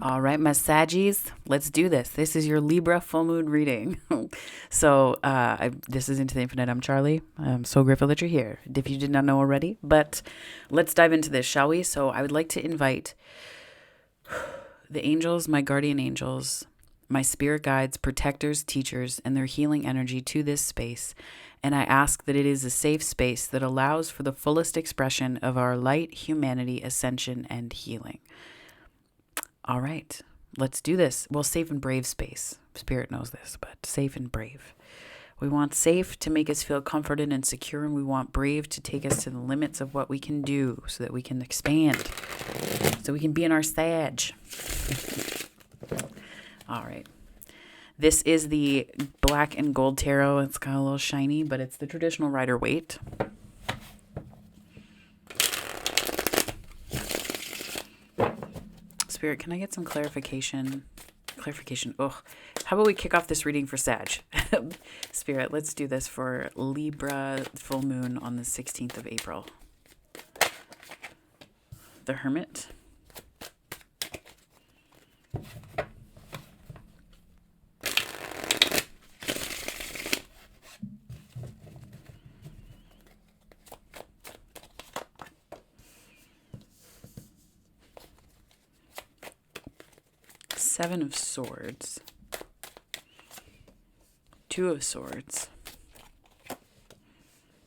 All right, my Saggies, let's do this. This is your Libra full moon reading. This is Into the Infinite. I'm Charlie. I'm so grateful that you're here, if you did not know already. But let's dive into this, shall we? So I would like to invite the angels, my guardian angels, my spirit guides, protectors, teachers, and their healing energy to this space. And I ask that it is a safe space that allows for the fullest expression of our light, humanity, ascension, and healing. All right, let's do this. Well, safe and brave space. Spirit knows this, but safe and brave. We want safe to make us feel comforted and secure, and we want brave to take us to the limits of what we can do so that we can expand, so we can be in our Sag. All right. This is the black and gold tarot. It's kind of a little shiny, but it's the traditional Rider-Waite. Spirit, can I get some clarification? Ugh. How about we kick off this reading for Sag? Spirit, let's do this for Libra full moon on the 16th of April. The Hermit. Seven of Swords, Two of Swords,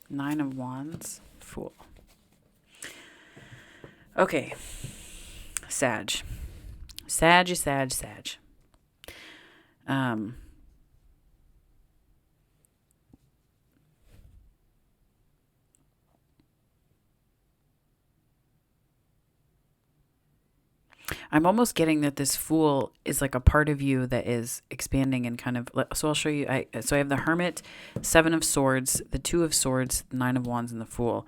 Nine of Wands, Fool. Okay, Sag. I'm almost getting that this Fool is like a part of you that is expanding and kind of, so I'll show you. So I have the Hermit, Seven of Swords, the Two of Swords, Nine of Wands, and the Fool.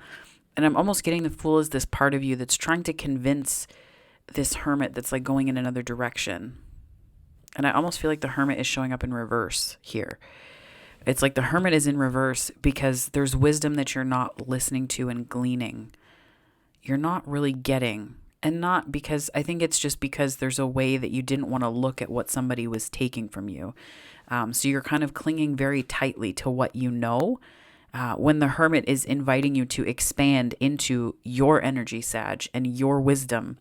And I'm almost getting the Fool as this part of you that's trying to convince this Hermit that's like going in another direction. And I almost feel like the Hermit is showing up in reverse here. It's like the Hermit is in reverse because there's wisdom that you're not listening to and gleaning. You're not really getting. And not because, I think it's just because there's a way that you didn't want to look at what somebody was taking from you. So you're kind of clinging very tightly to what you know, when the Hermit is inviting you to expand into your energy, Sag, and your wisdom.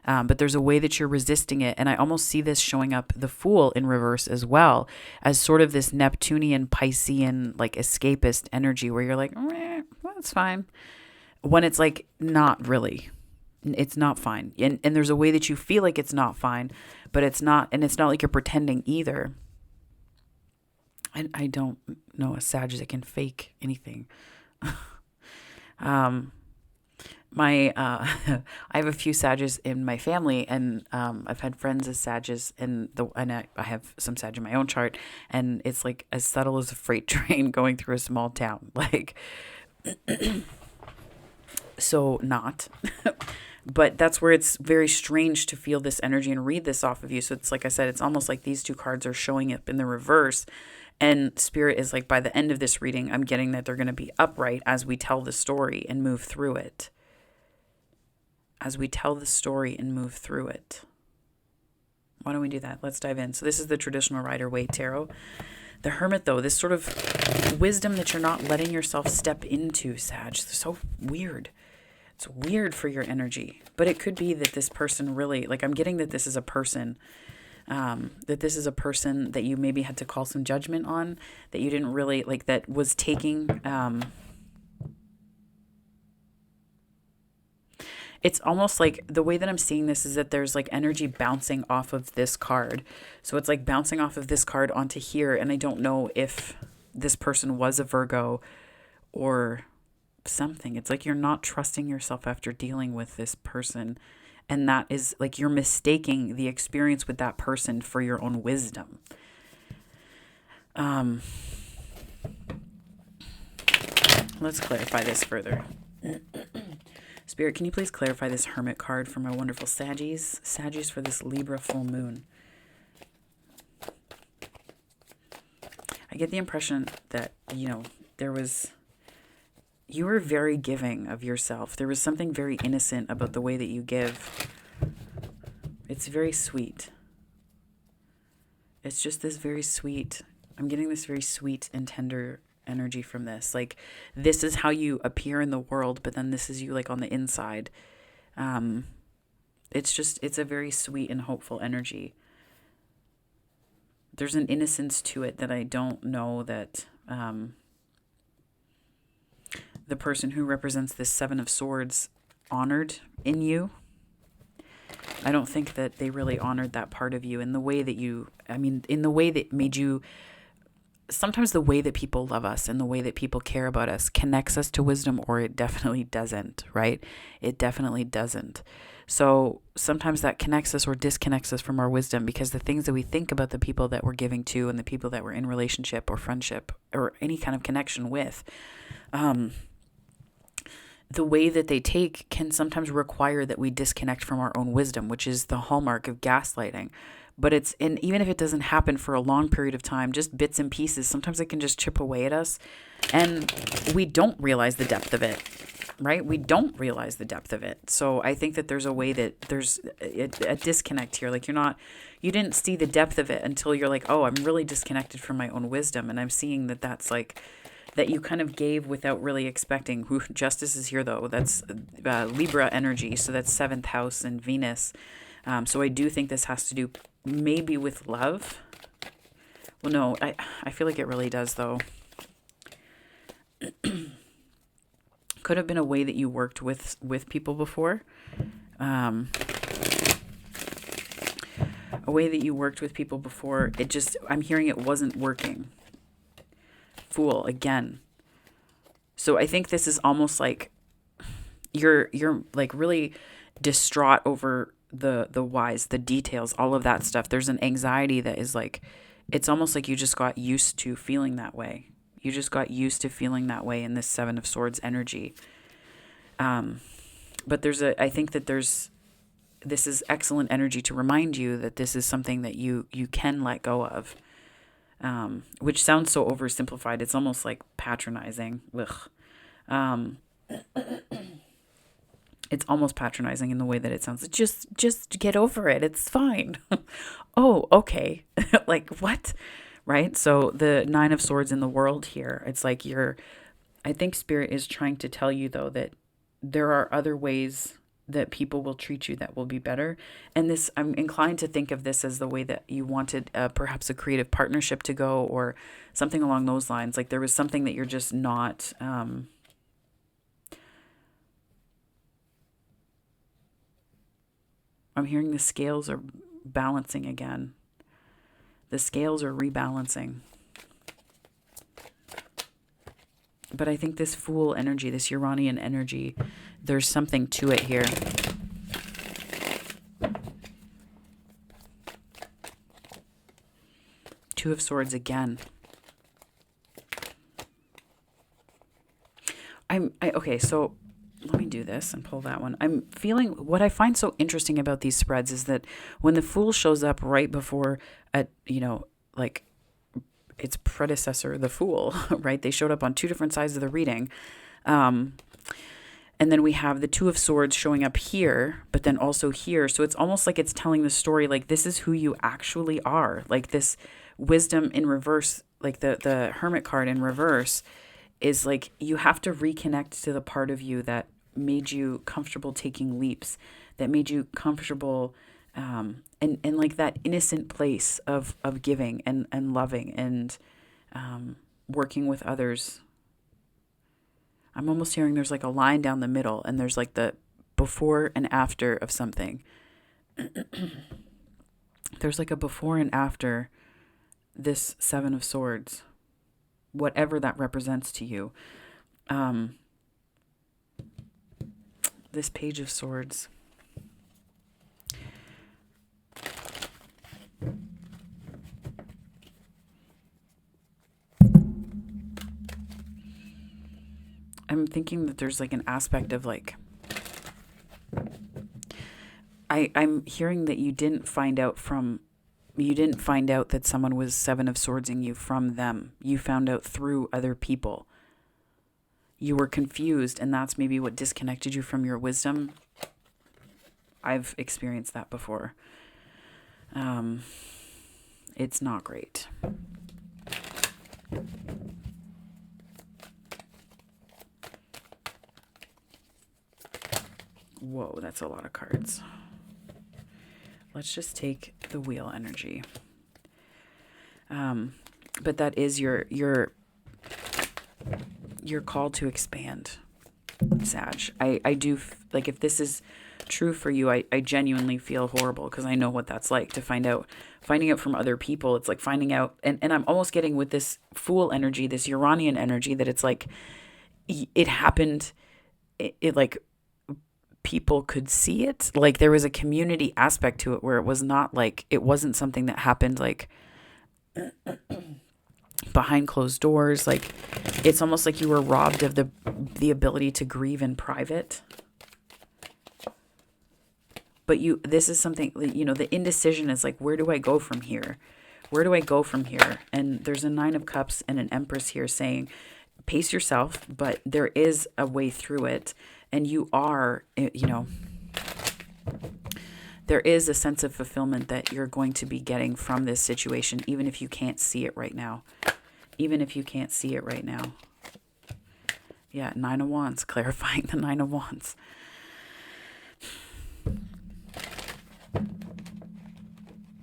But there's a way that you're resisting it. And I almost see this showing up, the Fool, in reverse as well, as sort of this Neptunian, Piscean, like escapist energy where you're like, that's fine. When it's like, not really. It's not fine. And there's a way that you feel like it's not fine, but it's not. And it's not like you're pretending either. I don't know a Sag that can fake anything. I have a few Sages in my family, and I've had friends as Sages, and I have some Sag in my own chart, and it's like as subtle as a freight train going through a small town. Like, so not. But that's where it's very strange to feel this energy and read this off of you. So it's like I said, it's almost like these two cards are showing up in the reverse. And Spirit is like, by the end of this reading, I'm getting that they're going to be upright as we tell the story and move through it. As we tell the story and move through it. Why don't we do that? Let's dive in. So this is the traditional Rider-Waite tarot. The Hermit, though, this sort of wisdom that you're not letting yourself step into, Sag. It's so weird. It's weird for your energy, but it could be that this person really, like, I'm getting that this is a person, that you maybe had to call some judgment on, that you didn't really, like, that was taking, it's almost like the way that I'm seeing this is that there's like energy bouncing off of this card. So it's like bouncing off of this card onto here. And I don't know if this person was a Virgo or something. It's like you're not trusting yourself after dealing with this person, and that is like you're mistaking the experience with that person for your own wisdom. Let's clarify this further. Spirit, can you please clarify this Hermit card for my wonderful Saggies for this Libra full moon? I get the impression that, you were very giving of yourself. There was something very innocent about the way that you give. It's very sweet. It's just this very sweet, I'm getting this very sweet and tender energy from this. Like, this is how you appear in the world, but then this is you like on the inside. It's a very sweet and hopeful energy. There's an innocence to it that I don't know that the person who represents this Seven of Swords honored in you. I don't think that they really honored that part of you in the way that in the way that made you, sometimes the way that people love us and the way that people care about us connects us to wisdom, or it definitely doesn't, right? It definitely doesn't. So sometimes that connects us or disconnects us from our wisdom, because the things that we think about the people that we're giving to and the people that we're in relationship or friendship or any kind of connection with, the way that they take can sometimes require that we disconnect from our own wisdom, which is the hallmark of gaslighting. But even if it doesn't happen for a long period of time, just bits and pieces, sometimes it can just chip away at us, and we don't realize the depth of it, right? We don't realize the depth of it. So I think that there's a way that there's a disconnect here. Like, you didn't see the depth of it until you're like, oh, I'm really disconnected from my own wisdom. And I'm seeing that that's like, that you kind of gave without really expecting. Justice is here though. That's Libra energy. So that's 7th house and Venus. So I do think this has to do maybe with love. Well, no, I feel like it really does though. Could have been a way that you worked with people before. A way that you worked with people before. I'm hearing it wasn't working. Fool again. So I think this is almost like you're like really distraught over the whys, the details, all of that stuff. There's an anxiety that is like, it's almost like you just got used to feeling that way. You just got used to feeling that way in this 7 of Swords energy. But I think that this is excellent energy to remind you that this is something that you can let go of. Which sounds so oversimplified. It's almost like patronizing. Ugh. It's almost patronizing in the way that it sounds. Just get over it. It's fine. Oh, okay. Like, what? Right? So the 9 of Swords in the world here, it's like I think Spirit is trying to tell you though that there are other ways that people will treat you that will be better. And this, I'm inclined to think of this as the way that you wanted perhaps a creative partnership to go, or something along those lines. Like there was something that you're just not, I'm hearing the scales are balancing again. The scales are rebalancing. But I think this Fool energy, this Uranian energy, there's something to it here. Two of Swords again. Okay, so let me do this and pull that one. I'm feeling, what I find so interesting about these spreads is that when the Fool shows up right before, like its predecessor, the Fool, right? They showed up on two different sides of the reading. And then we have the Two of Swords showing up here, but then also here. So it's almost like it's telling the story, like this is who you actually are. Like this Wisdom in reverse, like the Hermit card in reverse, is like you have to reconnect to the part of you that made you comfortable taking leaps, that made you comfortable and like that innocent place of giving and loving and working with others. I'm almost hearing there's like a line down the middle, and there's like the before and after of something. There's like a before and after this Seven of Swords, whatever that represents to you. This Page of Swords. I'm thinking that there's like an aspect of like, I'm hearing that you didn't find out that someone was Seven of Swordsing you from them. You found out through other people. You were confused, and that's maybe what disconnected you from your wisdom. I've experienced that before. It's not great. Whoa, that's a lot of cards. Let's just take the wheel energy. But that is your call to expand, Sag. I do, like, if this is true for you, I genuinely feel horrible because I know what that's like to finding out from other people. It's like finding out, and I'm almost getting with this Fool energy, this Uranian energy, that it's like it happened, it like people could see it. Like there was a community aspect to it where it was not like, it wasn't something that happened like behind closed doors. Like it's almost like you were robbed of the ability to grieve in private. But this is something, the indecision is like, where do I go from here? Where do I go from here? And there's a 9 of Cups and an Empress here saying, pace yourself, but there is a way through it. And you are, there is a sense of fulfillment that you're going to be getting from this situation, even if you can't see it right now. Even if you can't see it right now. Yeah, 9 of Wands, clarifying the 9 of Wands.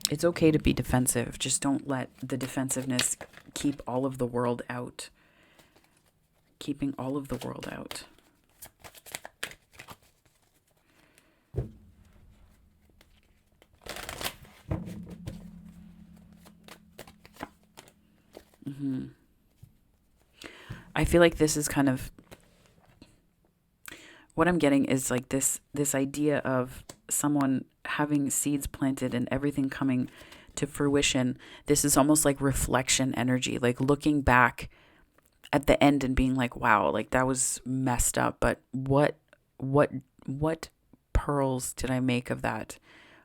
It's okay to be defensive. Just don't let the defensiveness keep all of the world out. Keeping all of the world out. I feel like this is kind of what I'm getting is like this idea of someone having seeds planted and everything coming to fruition. This is almost like reflection energy, like looking back at the end and being like, wow, like that was messed up, but what pearls did I make of that?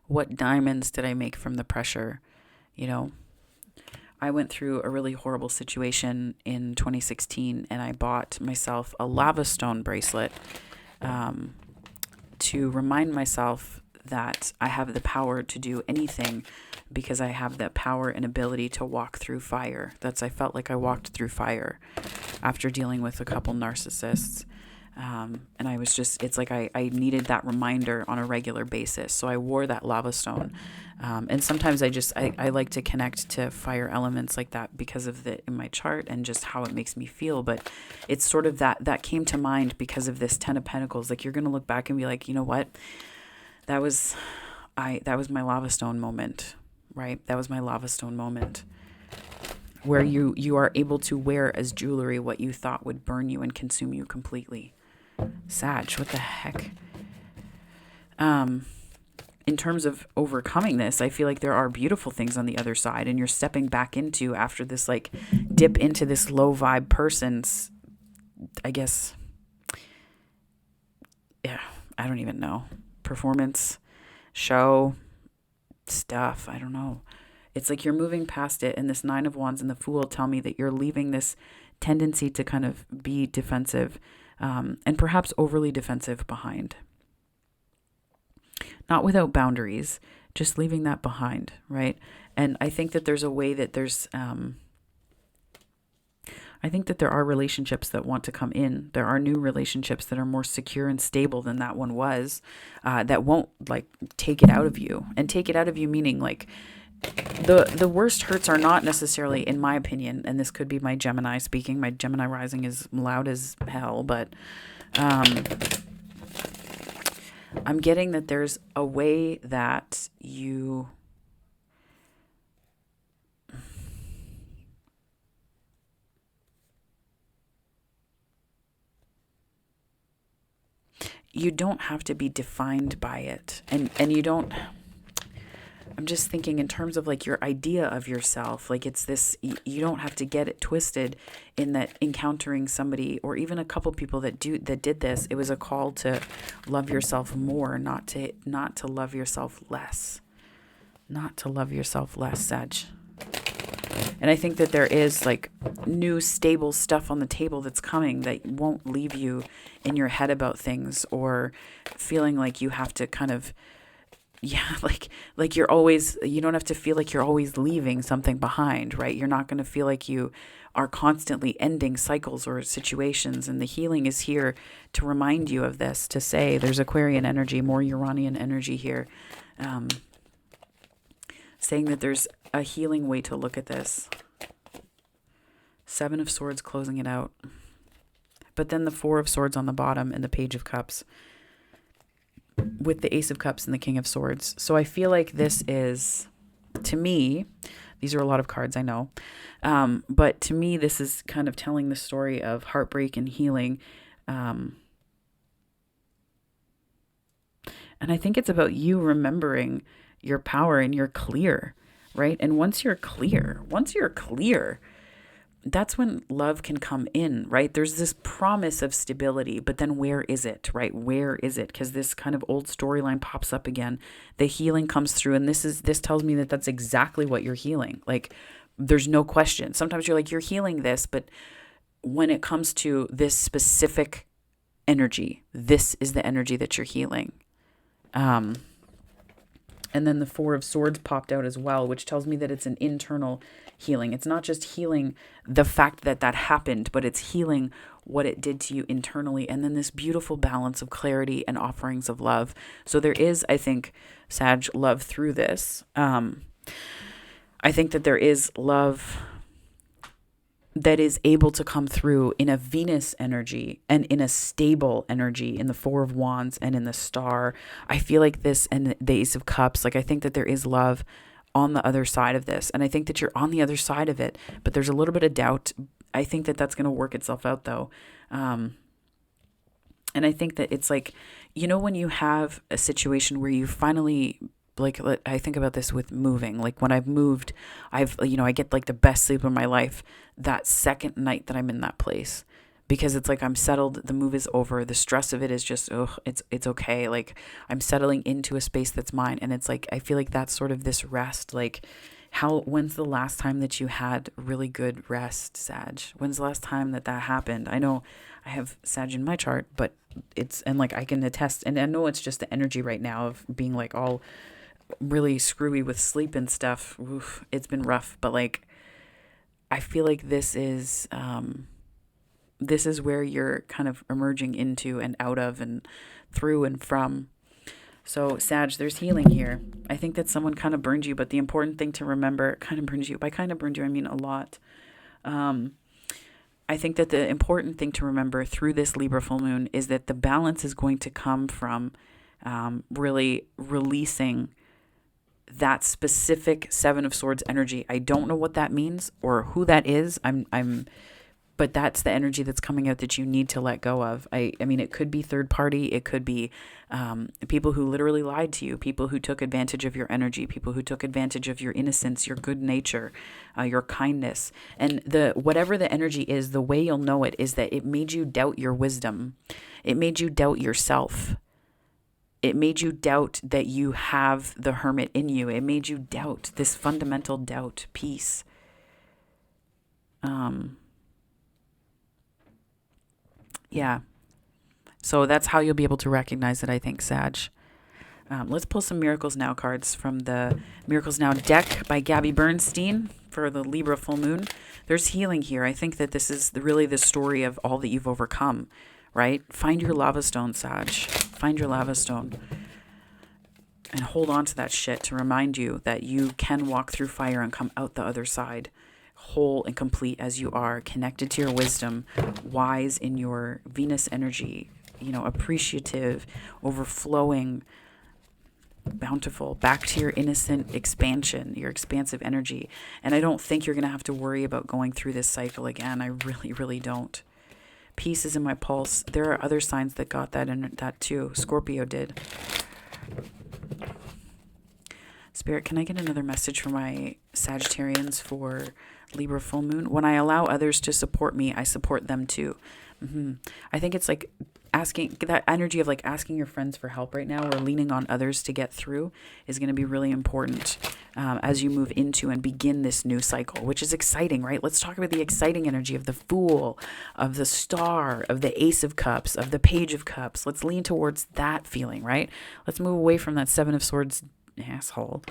What diamonds did I make from the pressure? I went through a really horrible situation in 2016 and I bought myself a lava stone bracelet to remind myself that I have the power to do anything because I have that power and ability to walk through fire. I felt like I walked through fire after dealing with a couple narcissists. And I was just, it's like I needed that reminder on a regular basis. So I wore that lava stone. And sometimes I like to connect to fire elements like that because of in my chart and just how it makes me feel. But it's sort of that came to mind because of this 10 of Pentacles. Like you're going to look back and be like, you know what? That was my lava stone moment, right? That was my lava stone moment where you are able to wear as jewelry what you thought would burn you and consume you completely. Sag, what the heck? In terms of overcoming this, I feel like there are beautiful things on the other side, and you're stepping back into after this like dip into this low vibe person's, I guess, yeah, I don't even know, performance, show, stuff, I don't know. It's like you're moving past it, and this 9 of Wands and the Fool tell me that you're leaving this tendency to kind of be defensive and perhaps overly defensive behind. Not without boundaries, just leaving that behind, right? And I think that there's a way that I think that there are relationships that want to come in. There are new relationships that are more secure and stable than that one was, that won't like take it out of you. And take it out of you meaning like the worst hurts are not necessarily, in my opinion, and this could be my Gemini speaking. My Gemini rising is loud as hell, but I'm getting that there's a way that you don't have to be defined by it. And you don't, I'm just thinking in terms of like your idea of yourself, like it's this, you don't have to get it twisted in that encountering somebody or even a couple people that did this. It was a call to love yourself more, not to love yourself less, Sag. And I think that there is like new stable stuff on the table that's coming that won't leave you in your head about things or feeling like you have to kind of yeah, like you're always, you don't have to feel like you're always leaving something behind, right? You're not going to feel like you are constantly ending cycles or situations. And the healing is here to remind you of this, to say there's Aquarian energy, more Uranian energy here, saying that there's a healing way to look at this. Seven of Swords closing it out. But then the Four of Swords on the bottom and the Page of Cups with the Ace of Cups and the King of Swords. So I feel like this is, to me, these are a lot of cards, I know. But to me, this is kind of telling the story of heartbreak and healing. And I think it's about you remembering your power and you're clear, right? And once you're clear, that's when love can come in, right? There's this promise of stability, but then where is it, right? Where is it? Because this kind of old storyline pops up again. The healing comes through, and this tells me that that's exactly what you're healing. Like, there's no question. Sometimes you're like, you're healing this, but when it comes to this specific energy, this is the energy that you're healing. And then the Four of Swords popped out as well, which tells me that it's an internal healing. It's not just healing the fact that that happened, but it's healing what it did to you internally. And then this beautiful balance of clarity and offerings of love. So there is, I think, Sag, love through this. I think that there is love that is able to come through in a Venus energy and in a stable energy in the Four of Wands and in the Star. I feel like this and the Ace of Cups, like I think that there is love on the other side of this. And I think that you're on the other side of it, but there's a little bit of doubt. I think that that's going to work itself out though. And I think that it's like, you know, when you have a situation where you finally, like, I think about this with moving. Like when I've moved, I get like the best sleep of my life that second night that I'm in that place, because it's like I'm settled, the move is over, the stress of it is just, it's okay. Like I'm settling into a space that's mine. And it's like, I feel like that's sort of this rest. Like when's the last time that you had really good rest, Sag? When's the last time that happened? I know I have Sag in my chart, but and like I can attest, and I know it's just the energy right now of being like all really screwy with sleep and stuff. Oof, it's been rough, but like I feel like this is where you're kind of emerging into and out of and through and from. So Sag, there's healing here. I think that someone kind of burned you, but the important thing to remember, kind of burned you. By kind of burned you, I mean a lot. I think that the important thing to remember through this Libra full moon is that the balance is going to come from really releasing that specific Seven of Swords energy. I don't know what that means or who that is. But that's the energy that's coming out that you need to let go of. I mean, it could be third party. It could be people who literally lied to you, people who took advantage of your energy, people who took advantage of your innocence, your good nature, your kindness. And whatever the energy is, the way you'll know it is that it made you doubt your wisdom. It made you doubt yourself. It made you doubt that you have the Hermit in you. It made you doubt this fundamental doubt, peace. Yeah. So that's how you'll be able to recognize it, I think, Sag. Let's pull some Miracles Now cards from the Miracles Now deck by Gabby Bernstein for the Libra full moon. There's healing here. I think that this is really the story of all that you've overcome, right? Find your lava stone, Sag. Find your lava stone. And hold on to that shit to remind you that you can walk through fire and come out the other side, whole and complete as you are, connected to your wisdom, wise in your Venus energy, appreciative, overflowing, bountiful, back to your innocent expansion, your expansive energy. And I don't think you're going to have to worry about going through this cycle again. I really, really don't. Peace is in my pulse. There are other signs that got that and that too. Scorpio did. Spirit, can I get another message for my Sagittarians for Libra full moon? When I allow others to support me, I support them too. I think it's like asking, that energy of like asking your friends for help right now or leaning on others to get through is going to be really important. as you move into and begin this new cycle, which is exciting, right? Let's talk about the exciting energy of the Fool, of the Star, of the Ace of Cups, of the Page of Cups. Let's lean towards that feeling, right? Let's move away from that Seven of Swords asshole.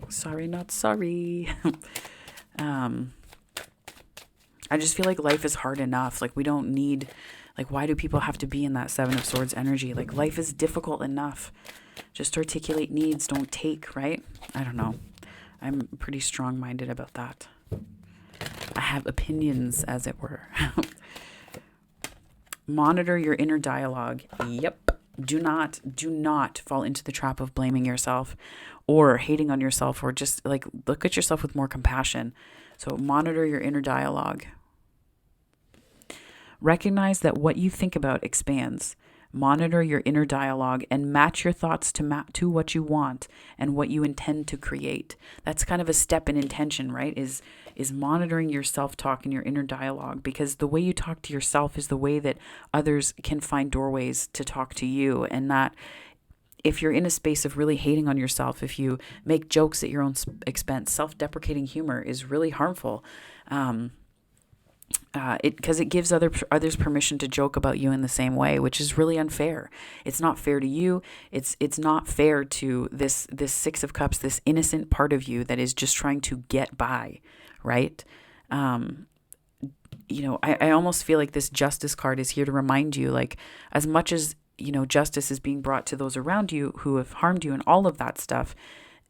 Sorry, not sorry. I just feel like life is hard enough. Like, we don't need, like, why do people have to be in that Seven of Swords energy? Like, life is difficult enough. Just articulate needs, don't take, right? I don't know. I'm pretty strong-minded about that. I have opinions, as it were. Monitor your inner dialogue. Yep. Do not fall into the trap of blaming yourself or hating on yourself, or just like look at yourself with more compassion. So monitor your inner dialogue. Recognize that what you think about expands. Monitor your inner dialogue and match your thoughts to what you want and what you intend to create. That's kind of a step in intention, right? Is monitoring your self-talk and your inner dialogue, because the way you talk to yourself is the way that others can find doorways to talk to you. And that if you're in a space of really hating on yourself, if you make jokes at your own expense, self-deprecating humor is really harmful. Because it gives others permission to joke about you in the same way, which is really unfair. It's not fair to you. It's not fair to this Six of Cups, this innocent part of you that is just trying to get by, right? I almost feel like this Justice card is here to remind you, like, as much as, justice is being brought to those around you who have harmed you and all of that stuff,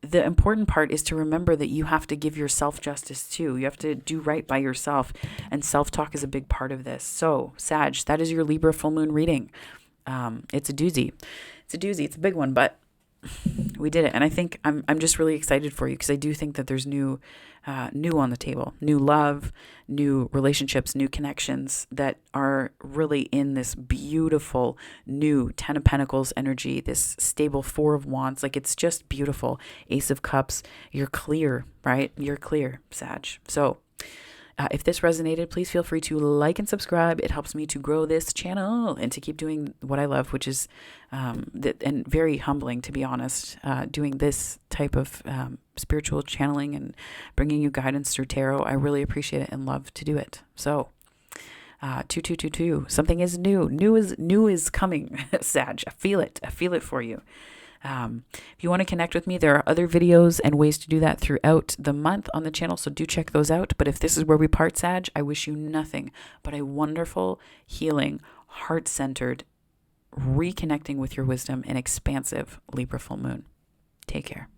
the important part is to remember that you have to give yourself justice too. You have to do right by yourself, and self-talk is a big part of this. So, Sag, that is your Libra full moon reading. It's a doozy. It's a big one, but we did it. And I think I'm just really excited for you, because I do think that there's new on the table, new love, new relationships, new connections that are really in this beautiful new Ten of Pentacles energy, this stable Four of Wands. Like, it's just beautiful. Ace of Cups. You're clear, right? You're clear, Sag. So if this resonated, please feel free to like and subscribe. It helps me to grow this channel and to keep doing what I love, which is, and very humbling, to be honest, doing this type of spiritual channeling and bringing you guidance through tarot. I really appreciate it and love to do it. So 2222, something is new. New is coming, Sag. I feel it for you. If you want to connect with me, there are other videos and ways to do that throughout the month on the channel, so do check those out. But if this is where we part, Sag, I wish you nothing but a wonderful, healing, heart-centered, reconnecting with your wisdom and expansive Libra full moon. Take care.